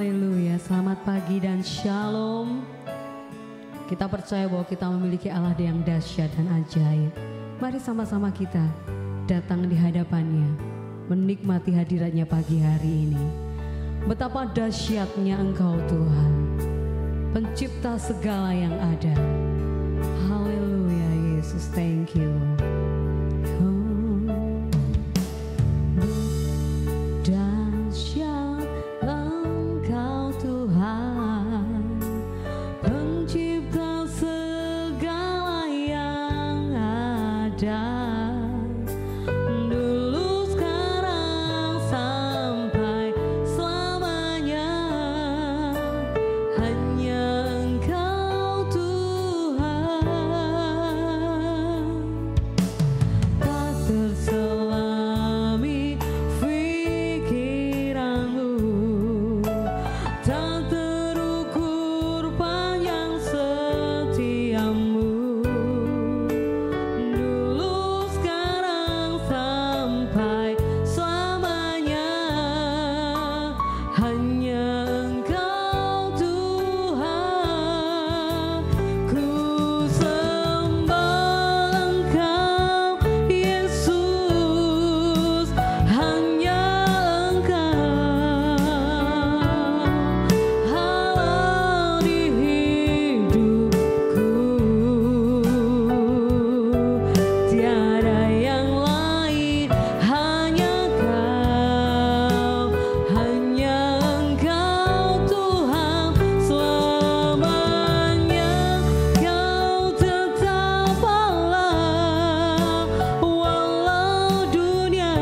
Haleluya, selamat pagi dan shalom. Kita percaya bahwa kita memiliki Allah yang dahsyat dan ajaib. Mari sama-sama kita datang di hadapannya, menikmati hadiratnya pagi hari ini. Betapa dahsyatnya Engkau Tuhan, pencipta segala yang ada. Haleluya Yesus, thank you. Dahsyat Engkau Tuhan, pencipta segala yang ada. Dulu, sekarang, sampai selamanya, hanya Engkau Tuhan. Tak terselami pikiranmu, tak terukur panjang setiamu. Dulu, sekarang, sampai selamanya, hanya Engkau Tuhan. Ku sembah Engkau Yesus, hanya Engkau Allah di hidupku. Tiada yang lain, hanya Kau, hanya Engkau Tuhan. Selamanya Kau tetap Allah, walau dunia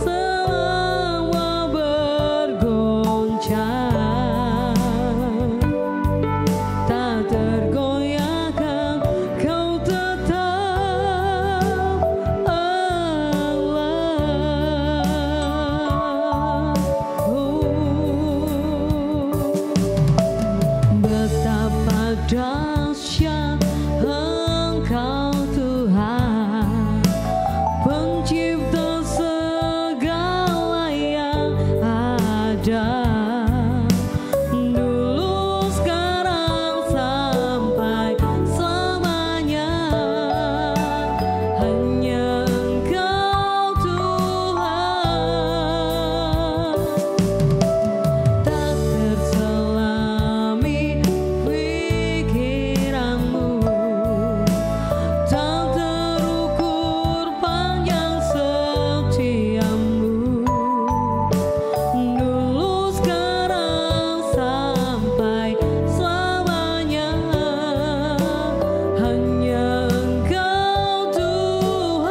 semua bergoncang, tak tergoyahkan, Kau tetap Allah. Betapa dahsyat Engkau Tuhan, pencipta segala yang ada. Dulu, sekarang, sampai selamanya, hanya Engkau Tuhan. Tak terselami pikiranmu, tak terukur panjang setiamu. Dulu, sekarang, sampai selamanya, hanya Engkau Tuhan.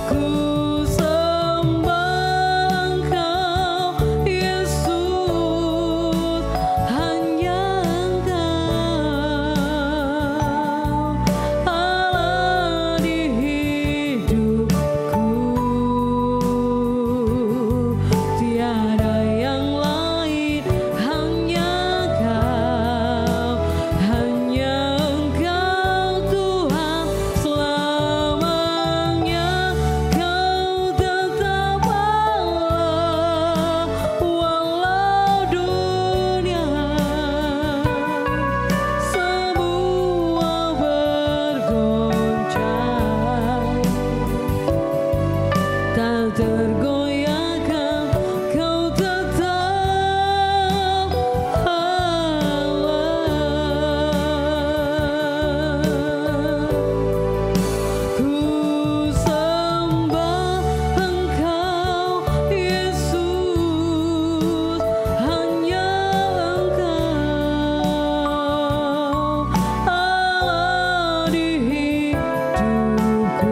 Ku sembah Engkau Yesus, hanya Engkau Allah di hidupku. Tiada yang lain, hanya Kau, hanya Engkau Tuhan. Selamanya Kau tetap Allah, walau dunia semua bergoncang, tak tergoyahkan, Kau tetap Allah. Ku sembah Engkau Yesus, hanya Engkau Allah di hidupku.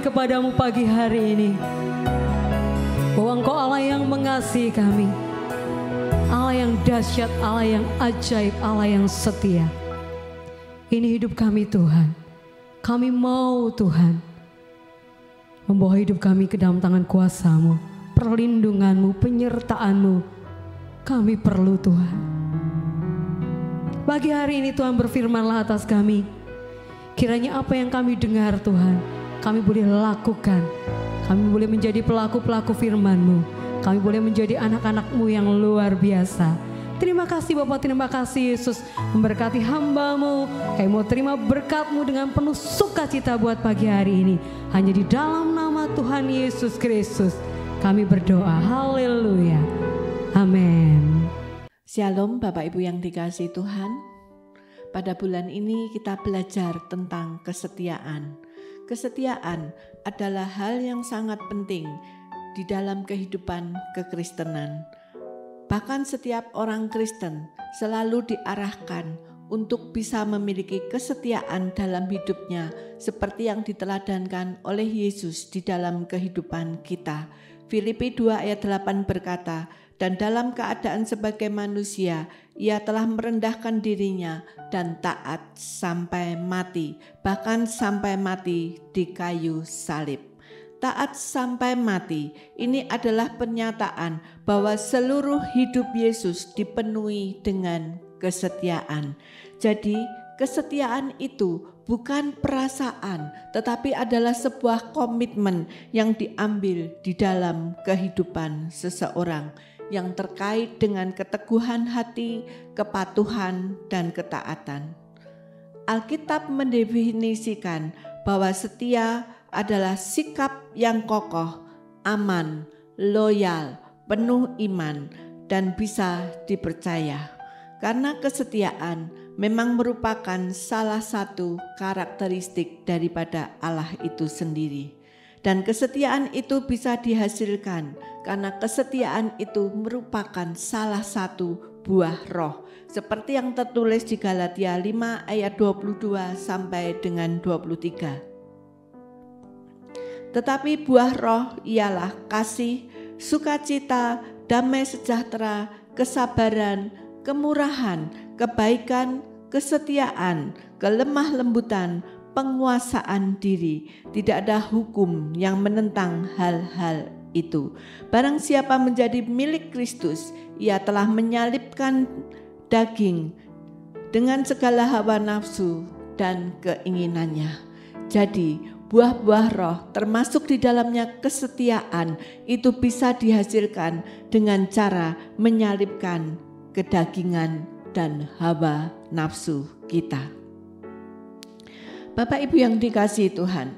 kepadamu pagi hari ini, bahwa Engkau Allah yang mengasihi kami, Allah yang dahsyat, Allah yang ajaib, Allah yang setia. Ini hidup kami Tuhan. Kami mau Tuhan membawa hidup kami ke dalam tangan kuasa-Mu, perlindungan-Mu, penyertaan-Mu. Kami perlu Tuhan. Pagi hari ini Tuhan berfirman-Lah atas kami. Kiranya apa yang kami dengar Tuhan, kami boleh lakukan. Kami boleh menjadi pelaku-pelaku firman-Mu. Kami boleh menjadi anak-anak-Mu yang luar biasa. Terima kasih Bapa, terima kasih Yesus memberkati hamba-Mu. Kami mau terima berkat-Mu dengan penuh sukacita buat pagi hari ini. Hanya di dalam nama Tuhan Yesus Kristus kami berdoa. Haleluya. Amin. Shalom Bapak Ibu yang dikasihi Tuhan. Pada bulan ini kita belajar tentang kesetiaan. Kesetiaan adalah hal yang sangat penting di dalam kehidupan kekristenan. Bahkan setiap orang Kristen selalu diarahkan untuk bisa memiliki kesetiaan dalam hidupnya seperti yang diteladankan oleh Yesus di dalam kehidupan kita. Filipi 2 ayat 8 berkata, "Dan dalam keadaan sebagai manusia, ia telah merendahkan dirinya dan taat sampai mati, bahkan sampai mati di kayu salib." Taat sampai mati, ini adalah pernyataan bahwa seluruh hidup Yesus dipenuhi dengan kesetiaan. Jadi, kesetiaan itu bukan perasaan, tetapi adalah sebuah komitmen yang diambil di dalam kehidupan seseorang, yang terkait dengan keteguhan hati, kepatuhan, dan ketaatan. Alkitab mendefinisikan bahwa setia adalah sikap yang kokoh, aman, loyal, penuh iman, dan bisa dipercaya. Karena kesetiaan memang merupakan salah satu karakteristik daripada Allah itu sendiri. Dan kesetiaan itu bisa dihasilkan karena kesetiaan itu merupakan salah satu buah roh. Seperti yang tertulis di Galatia 5 ayat 22 sampai dengan 23. Tetapi buah roh ialah kasih, sukacita, damai sejahtera, kesabaran, kemurahan, kebaikan, kesetiaan, kelemah lembutan, penguasaan diri. Tidak ada hukum yang menentang hal-hal itu. Barang siapa menjadi milik Kristus, ia telah menyalibkan daging dengan segala hawa nafsu dan keinginannya. Jadi buah-buah roh termasuk di dalamnya kesetiaan itu bisa dihasilkan dengan cara menyalibkan kedagingan dan hawa nafsu kita. Bapak Ibu yang dikasihi Tuhan,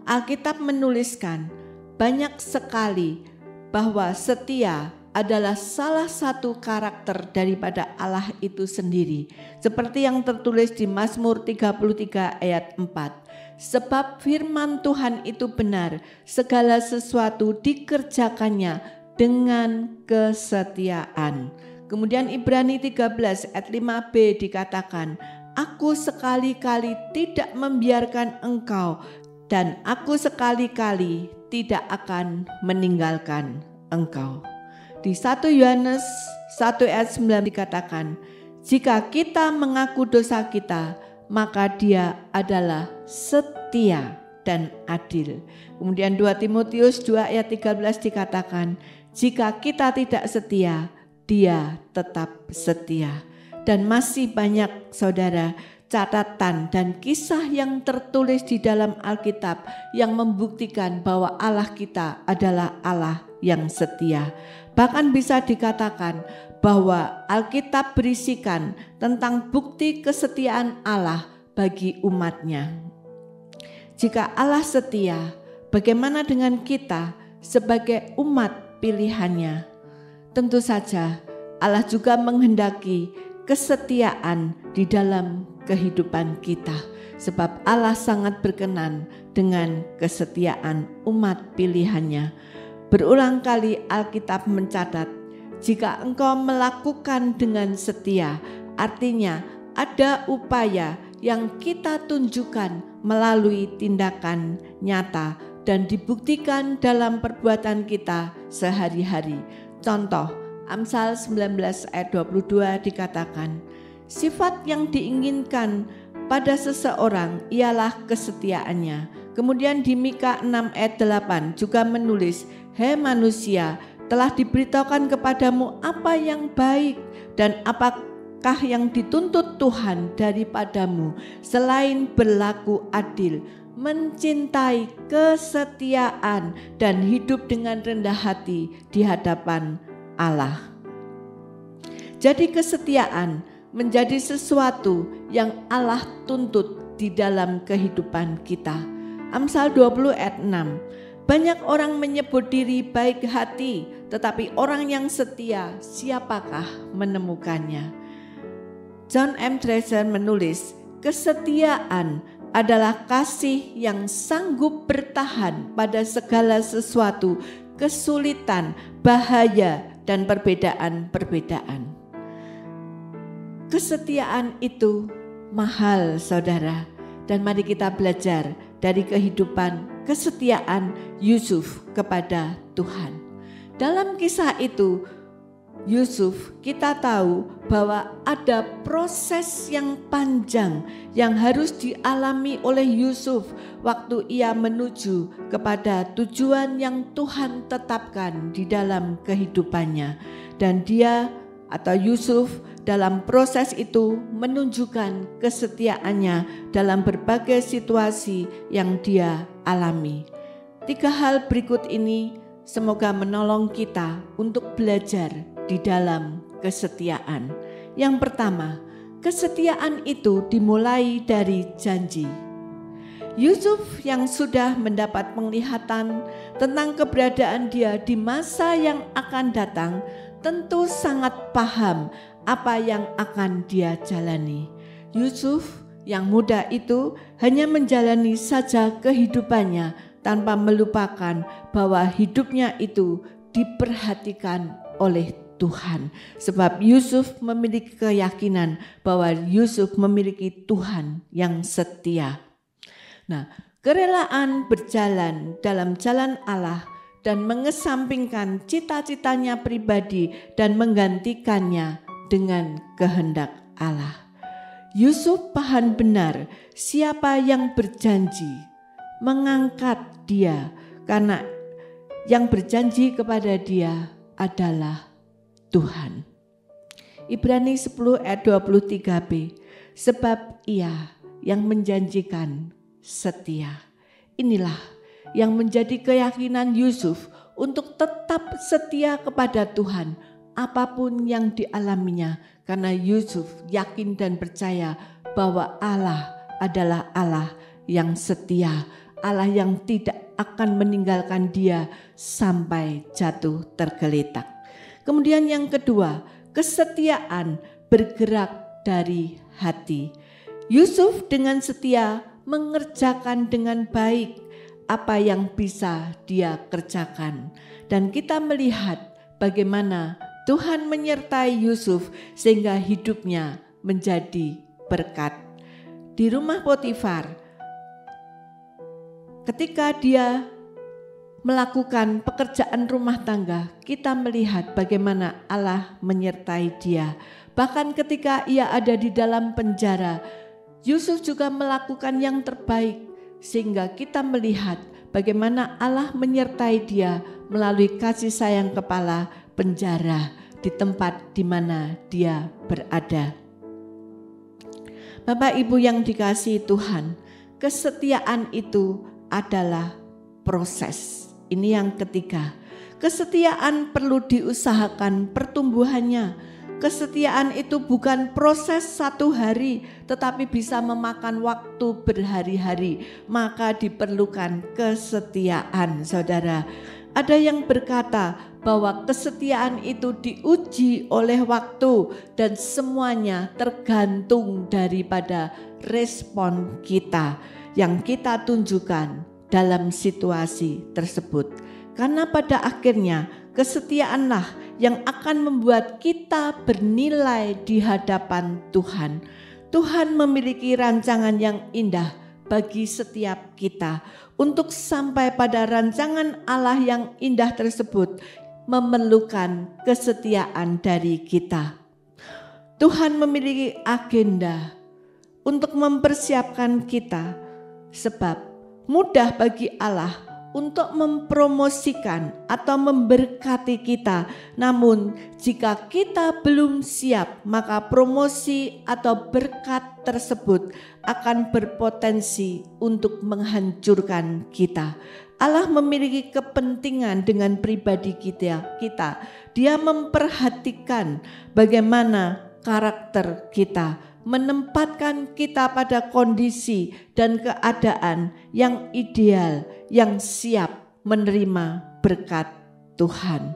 Alkitab menuliskan banyak sekali bahwa setia adalah salah satu karakter daripada Allah itu sendiri. Seperti yang tertulis di Mazmur 33 ayat 4. Sebab firman Tuhan itu benar, segala sesuatu dikerjakannya dengan kesetiaan. Kemudian Ibrani 13 ayat 5b dikatakan, "Aku sekali-kali tidak membiarkan engkau, dan aku sekali-kali tidak akan meninggalkan engkau." Di 1 Yohanes 1 ayat 9 dikatakan, "Jika kita mengaku dosa kita, maka Dia adalah setia dan adil." Kemudian 2 Timotius 2 ayat 13 dikatakan, "Jika kita tidak setia, Dia tetap setia." Dan masih banyak saudara catatan dan kisah yang tertulis di dalam Alkitab yang membuktikan bahwa Allah kita adalah Allah yang setia. Bahkan bisa dikatakan bahwa Alkitab berisikan tentang bukti kesetiaan Allah bagi umatnya. Jika Allah setia, bagaimana dengan kita sebagai umat pilihannya? Tentu saja Allah juga menghendaki kesetiaan di dalam kehidupan kita, sebab Allah sangat berkenan dengan kesetiaan umat pilihannya. Berulang kali Alkitab mencatat, jika engkau melakukan dengan setia, artinya ada upaya yang kita tunjukkan melalui tindakan nyata dan dibuktikan dalam perbuatan kita sehari-hari. Contoh, Amsal 19 ayat 22 dikatakan, sifat yang diinginkan pada seseorang ialah kesetiaannya. Kemudian di Mika 6 ayat 8 juga menulis, hei manusia, telah diberitahukan kepadamu apa yang baik dan apakah yang dituntut Tuhan daripadamu selain berlaku adil, mencintai kesetiaan dan hidup dengan rendah hati di hadapan Allah. Jadi kesetiaan menjadi sesuatu yang Allah tuntut di dalam kehidupan kita. Amsal 20 ayat 6. Banyak orang menyebut diri baik hati, tetapi orang yang setia siapakah menemukannya? John M. Tracer menulis, kesetiaan adalah kasih yang sanggup bertahan pada segala sesuatu, kesulitan, bahaya, dan perbedaan-perbedaan. Kesetiaan itu mahal, saudara, dan mari kita belajar dari kehidupan kesetiaan Yusuf kepada Tuhan. Dalam kisah itu, Yusuf, kita tahu bahwa ada proses yang panjang yang harus dialami oleh Yusuf waktu ia menuju kepada tujuan yang Tuhan tetapkan di dalam kehidupannya. Dan dia atau Yusuf dalam proses itu menunjukkan kesetiaannya dalam berbagai situasi yang dia alami. 3 hal berikut ini semoga menolong kita untuk belajar di dalam kesetiaan. Yang pertama, kesetiaan itu dimulai dari janji. Yusuf yang sudah mendapat penglihatan tentang keberadaan dia di masa yang akan datang, tentu sangat paham apa yang akan dia jalani. Yusuf yang muda itu hanya menjalani saja kehidupannya tanpa melupakan bahwa hidupnya itu diperhatikan oleh Tuhan. Sebab Yusuf memiliki keyakinan bahwa Yusuf memiliki Tuhan yang setia. Nah, kerelaan berjalan dalam jalan Allah dan mengesampingkan cita-citanya pribadi dan menggantikannya dengan kehendak Allah. Yusuf paham benar siapa yang berjanji mengangkat dia, karena yang berjanji kepada dia adalah Tuhan. Ibrani 10 ayat 23b, sebab ia yang menjanjikan setia. Inilah yang menjadi keyakinan Yusuf untuk tetap setia kepada Tuhan apapun yang dialaminya, karena Yusuf yakin dan percaya bahwa Allah adalah Allah yang setia, Allah yang tidak akan meninggalkan dia sampai jatuh tergeletak. Kemudian yang kedua, kesetiaan bergerak dari hati. Yusuf dengan setia mengerjakan dengan baik apa yang bisa dia kerjakan. Dan kita melihat bagaimana Tuhan menyertai Yusuf sehingga hidupnya menjadi berkat. Di rumah Potifar, ketika dia melakukan pekerjaan rumah tangga, kita melihat bagaimana Allah menyertai dia. Bahkan ketika ia ada di dalam penjara, Yusuf juga melakukan yang terbaik, sehingga kita melihat bagaimana Allah menyertai dia melalui kasih sayang kepala penjara di tempat di mana dia berada. Bapak Ibu yang dikasihi Tuhan, kesetiaan itu adalah proses. Ini yang ketiga. Kesetiaan perlu diusahakan pertumbuhannya. Kesetiaan itu bukan proses 1 hari, tetapi bisa memakan waktu berhari-hari. Maka diperlukan kesetiaan, saudara. Ada yang berkata bahwa kesetiaan itu diuji oleh waktu dan semuanya tergantung daripada respon kita yang kita tunjukkan dalam situasi tersebut. Karena pada akhirnya kesetiaanlah yang akan membuat kita bernilai di hadapan Tuhan. Tuhan memiliki rancangan yang indah bagi setiap kita untuk sampai pada rancangan Allah yang indah tersebut memerlukan kesetiaan dari kita. Tuhan memiliki agenda untuk mempersiapkan kita, sebab mudah bagi Allah untuk mempromosikan atau memberkati kita. Namun jika kita belum siap, maka promosi atau berkat tersebut akan berpotensi untuk menghancurkan kita. Allah memiliki kepentingan dengan pribadi kita. Dia memperhatikan bagaimana karakter kita, menempatkan kita pada kondisi dan keadaan yang ideal, yang siap menerima berkat Tuhan.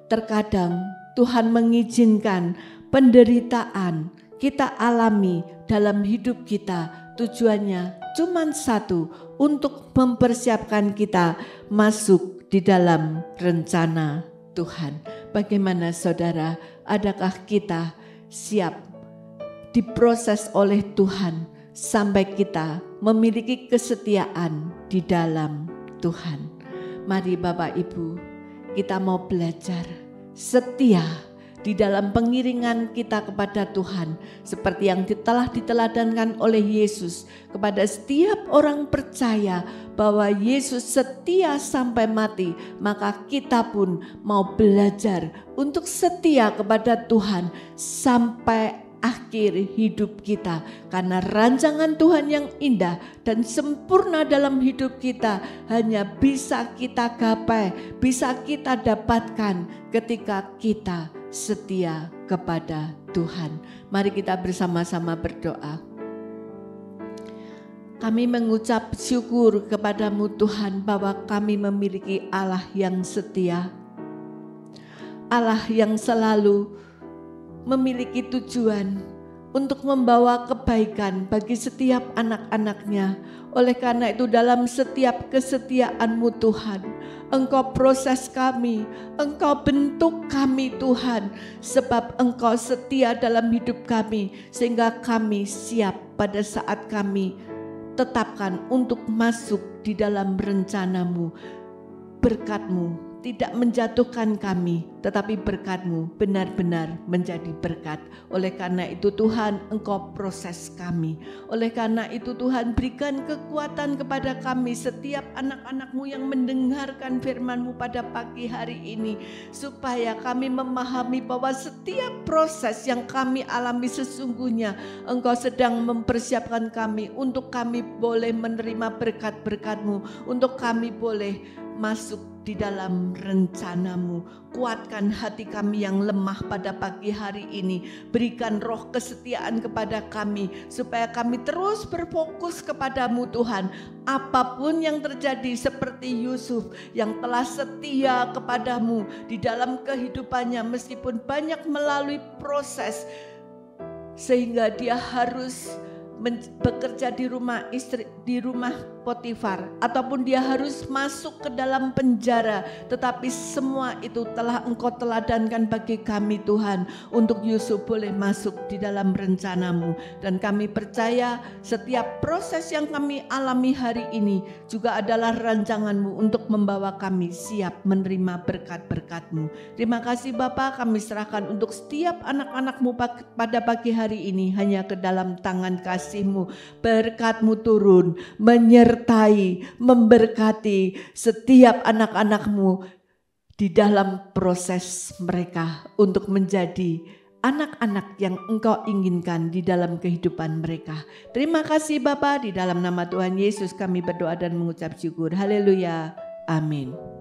Terkadang Tuhan mengizinkan penderitaan kita alami dalam hidup kita, tujuannya cuma satu, untuk mempersiapkan kita masuk di dalam rencana Tuhan. Bagaimana saudara, adakah kita siap diproses oleh Tuhan sampai kita memiliki kesetiaan di dalam Tuhan? Mari Bapak Ibu, kita mau belajar setia di dalam pengiringan kita kepada Tuhan, seperti yang telah diteladankan oleh Yesus kepada setiap orang percaya bahwa Yesus setia sampai mati. Maka kita pun mau belajar untuk setia kepada Tuhan sampai akhir hidup kita, karena rancangan Tuhan yang indah dan sempurna dalam hidup kita hanya bisa kita gapai, bisa kita dapatkan ketika kita setia kepada Tuhan. Mari kita bersama-sama berdoa. Kami mengucap syukur kepadamu Tuhan, bahwa kami memiliki Allah yang setia, Allah yang selalu memiliki tujuan untuk membawa kebaikan bagi setiap anak-anaknya. Oleh karena itu dalam setiap kesetiaan-Mu Tuhan, Engkau proses kami, Engkau bentuk kami Tuhan, sebab Engkau setia dalam hidup kami, sehingga kami siap pada saat kami tetapkan untuk masuk di dalam rencana-Mu. Berkat-Mu tidak menjatuhkan kami, tetapi berkat-Mu benar-benar menjadi berkat. Oleh karena itu Tuhan, Engkau proses kami. Oleh karena itu Tuhan, berikan kekuatan kepada kami, setiap anak-anak-Mu yang mendengarkan firman-Mu pada pagi hari ini, supaya kami memahami bahwa setiap proses yang kami alami sesungguhnya Engkau sedang mempersiapkan kami untuk kami boleh menerima berkat-berkat-Mu, untuk kami boleh masuk di dalam rencana-Mu. Kuatkan hati kami yang lemah pada pagi hari ini. Berikan roh kesetiaan kepada kami, supaya kami terus berfokus kepadamu Tuhan. Apapun yang terjadi, seperti Yusuf yang telah setia kepadamu di dalam kehidupannya, meskipun banyak melalui proses sehingga dia harus bekerja di rumah istri, di rumah Potifar, ataupun dia harus masuk ke dalam penjara, tetapi semua itu telah Engkau teladankan bagi kami Tuhan, untuk Yusuf boleh masuk di dalam rencana-Mu. Dan kami percaya setiap proses yang kami alami hari ini juga adalah rancangan-Mu untuk membawa kami siap menerima berkat-berkat-Mu. Terima kasih Bapa, kami serahkan untuk setiap anak-anak-Mu pada pagi hari ini hanya ke dalam tangan kasih-Mu. Berkat-Mu turun, menyertai, memberkati setiap anak-anak-Mu di dalam proses mereka untuk menjadi anak-anak yang Engkau inginkan di dalam kehidupan mereka. Terima kasih Bapa, di dalam nama Tuhan Yesus kami berdoa dan mengucap syukur. Haleluya. Amin.